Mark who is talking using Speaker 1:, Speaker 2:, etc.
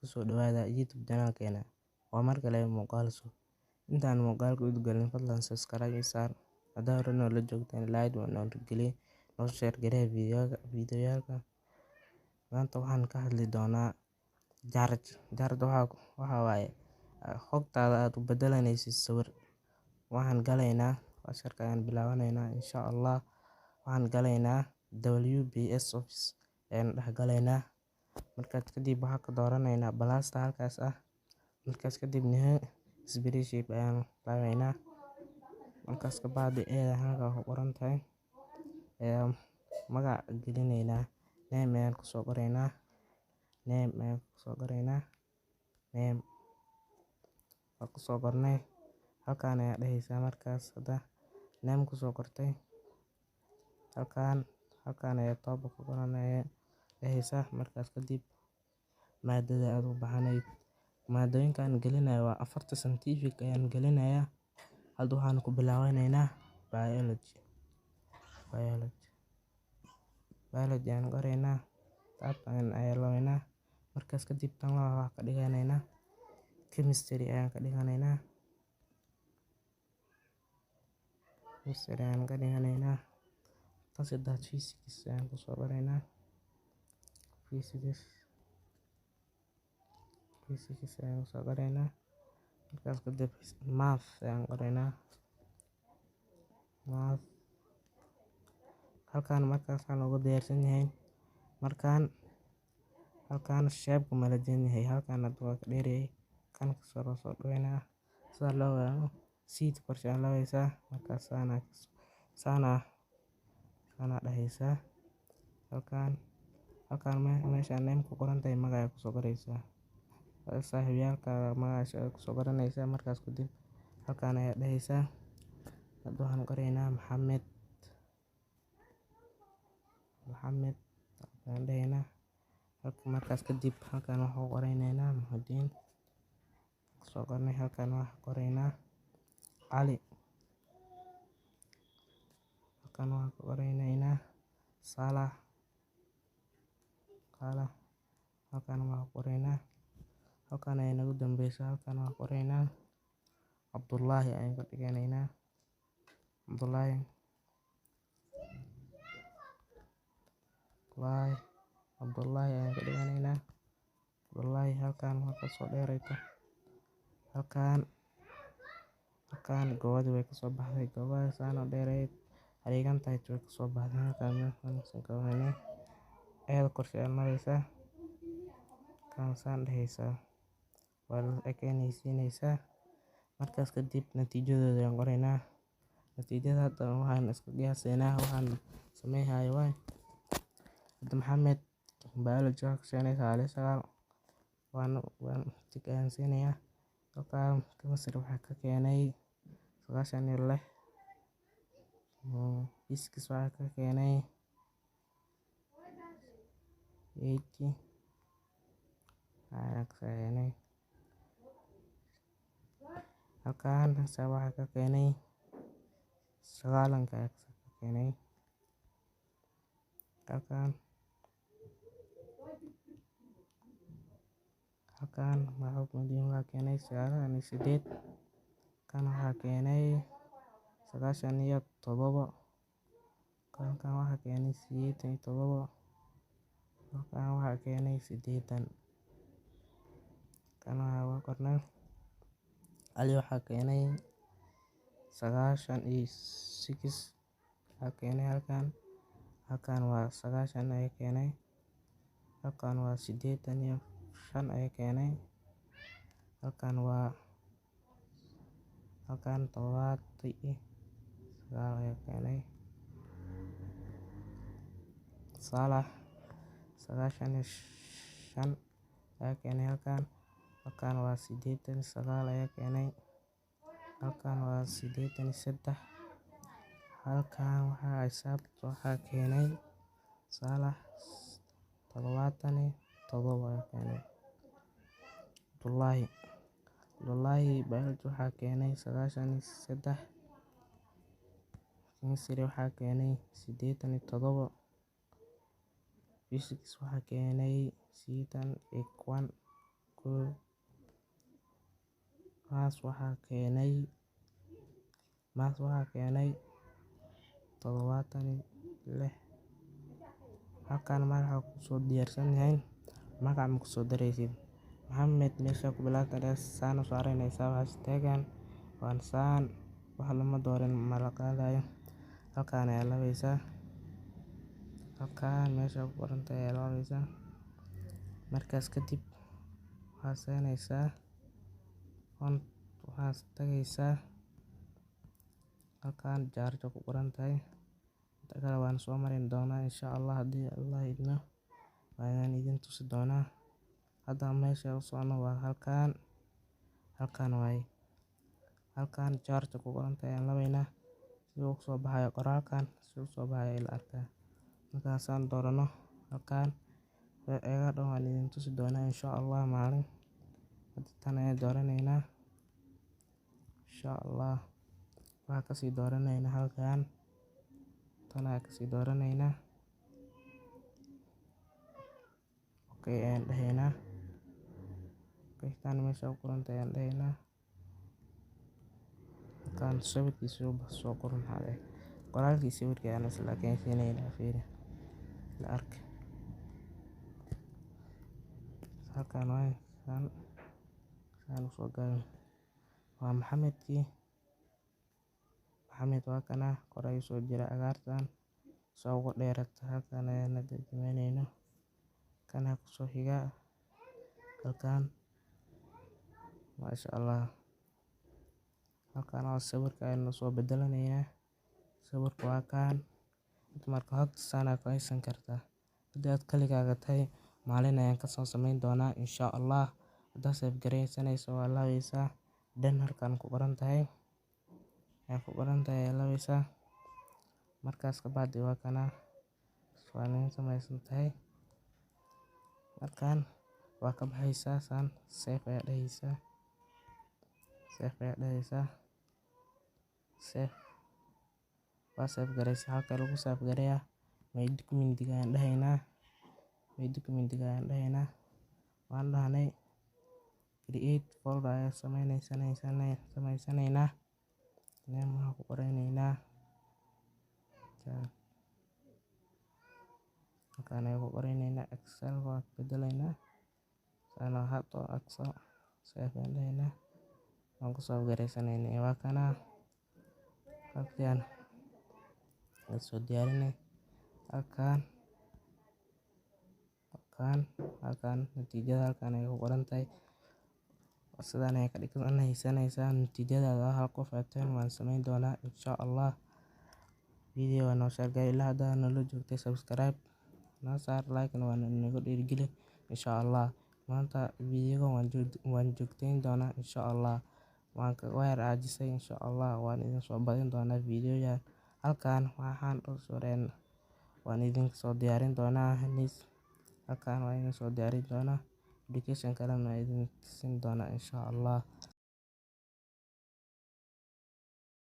Speaker 1: kusoo dhawaada YouTube channelkeena. Waa mar kale muuqaal cusub. Intaan muuqaalka u galin, fadlan subscribe iyo saar haddii hore noola joogtaan, like waa dhiirigeliye, noo share garee fiidiyowyaalka. Maanta waxaan ka hadli doonaa Jard waxa waaye xogtaada aad u bedelanaysid sawir. Waxaan galaynaa casharka ayaan bilaabanaynaa insha Allah. Waxaan galaynaa WPS office ayaan dhex galaynaa. Markaas kadib waxaan ka dooranaynaa balasta halkaas ah. Markaas kadib spreadsheet ayaan laabaynaa. Markaas ka bacdi halka ku qoran tahay magac gelinaynaa, name ayaan ku soo qoraynaa, name waa ku soo qornay. Halkaan ayaa dhahaysaa markaas hadda name ku soo qortay. Halkaan ayaa top ku qoran ayaa dhahaysaa. Markaas kadib maadada aad u baahanayd, maadooyinkaan gelinayo waa 4 scientific ayaan gelinayaa. Hadda waxaan ku bilaabanaynaa biology ayaan qoraynaa, tab ayaan laabaynaa. Markaas kadib tan waxaan ka dhiganaynaa chemistry ayaan ka dhiganaynaa, tan saddex physics ayaan ku soo qoraynaa, physics ayaan ku soo qoraynaa. Markaas kadib math ayaan qoraynaa, math. Halkaan markaas aan ugu diyaarsan yahay. Halkaan shape ma la yahay, halkaan waa ka dheeryahay, kan ka soo dhaweynaa sida loo waayo seed qorshe aan laabaysaa. Markaas sana dhahaysaa. Halkaan meesha name ku qoran tahay magaca ku soo qoraysaa, saaxiibyaalka magaca ku soo qoranaysaa. Markaas kadib halkaan ayaa dhahaysaa. Hadda waxaan qoraynaa Maxamed ayaan dhahaynaa. Markaas kadib halkaan waxaan qoraynaa Muxudiin ku soo qornay. Halkaan waxaan qoraynaa Cali, halkaan waxaan qoraynaa Salah, halkaan waxaan qoraynaa. Halkaan ayaa nagu dambeysa. Halkaan waxaan qoraynaa Cabdullaahi ayaan ka dhiganaynaa, Cabdullaahi ayaan ka dhiganaynaa. Halkaan waxaa soo dheerayta. Halkaan gobadhi way ka soo baxday, gobadha sana dheerayd xariiqan tahay way ka soo baxday. Halkaan ayada qorshe ayaan laabaysaa. Halkaan saan dhahaysaa waa la ekeenaysiinaysaa. Markaas kadib natiijadooda ayaan qoraynaa. Natiijada hadda waxaan iska qiyaasaynaa, waxaan sameeyahay hadda Maxamed biology ka shaqeynaysa 9 waan tick ayaan siinayaa. Halkaan chemistry waxaa ka keenay 96, physics waxaa ka keenay 80 ayaan ka keenay. Halkaan waxaa ka keenay 9 ka keenay. Halkaan waxaa keenay 98, kan waxaa keenay 97, halkaan waxaa keenay 87, halkaan waxaa keenay 80. Kan waxaa qornay Ali waxaa keenay 96 waxaa keenay. Halkaan waa 90 ayaa keenay. Halkaan waa 85 ayaa keenay. Halkaan 79 ayaa keenay. Salah 95 ayaa keenay. Halkaan waa 89 ayaa keenay. Halkaan waa 83. Halkaan waxaa keenay Salah 77 ayaa keenay. Cabdullaahi biology waxaa keenay 93, chemistry waxaa keenay 87, physics waxaa keenay 81, Maas waxaa keenay 76. Halkan magaca kusoo diyaarsan yahay, magaca ma kusoo dareysid. Maxamed meesha ku bilaabtay saan u saaranaysa hashtag-gan waan saan wax lama dooran ma la qaadayo. Halkaan ayaa labaysa, halkaan meesha ku qorantay ayaa labaysa. Markaas kadib waxaa seenaysaa waxaad tagaysaa halkaan jaarjo ku qorantay. Inta kale waan soo marin doonaa insha Allah, haddii Allah idmo waan idin tusi doonaa. Hadda meesha u socono waa halkaan waaye. Halkaan jaarjo ku qorantay ayaan labaynaa si uu soo baxayo qoraalkan, si uu soo baxayo ila arkaa. Markaasaan doorano halkaan eega dhan waan idin tusi doonaa insha Allah maalin. Hadda tan ayaan dooranaynaa insha Allah. Waxaa kasii dooranaynaa halkaan, tan ayaa kasii dooranaynaa. Okay ayaan dhahaynaa. Tan meesha ku qorantay ayaan dhahaynaa. Halkaan sawirkiisa soo qoran qoraalkii sawirka ayaan isla keenaynaynaa. Fiiri la ark. Halkaan waaye saan usoo gaabin waa Maxamed waa kana kor ayuu soo jira agaartan soo ugu dheerata. Halkaan ayaan dejinaynaa, kana kusoo xiga halkaan. Masha Allah. Halkaan oo sawirka ayaan soo bedelanaynaa. Sawirka waa kaan marka hogta sana ku haysan kartaa. Haddii aad kaligaaga tahay maalin ayaan ka soo samayn doonaa insha Allah. Haddaad save gareysanayso waa labaysaa dhan halkaan ku qoran tahay ayaa labaysaa. Markaas ka baad waa kana waa nin samaysan tahay. Markaan waa ka baxaysaa saan save ayaa dhahaysaa. Waa save gareysa. Halka lagu save gareeyaa my document-ga ayaan dhahaynaa. Waan dhahnay create folder ayaan samaysanaynaa. Name waxaan ku qoranaynaa halkaan ayaan ku qoranaynaa. Excel waan bedelaynaa saan hadda Excel save ayaan dhahaynaa. Waan ku save gareysanaynaa waa kana. Halkaan soo diyaarinay halkaan natiijada halkaan ay ku qoran tahay. Sidaan ayay ka dhiganaysaan natiijada hal qof ateen waan samayn doonaa insha Allah. Video noo share gareey ilaa hadda nala joogtay subscribe noo saar, like na waan nagu dhiirigeli insha Allah. Maanta video waan joogteyn doonaa insha Allah. Waan ka weer caajisay insha Allah. Waan idin soo badin doonaa video-ya. Halkaan waxaan waan idin soo diyaarin doonaa halkaan waan idin soo diyaarin doonaa application kale waan idin siin doonaa insha Allah.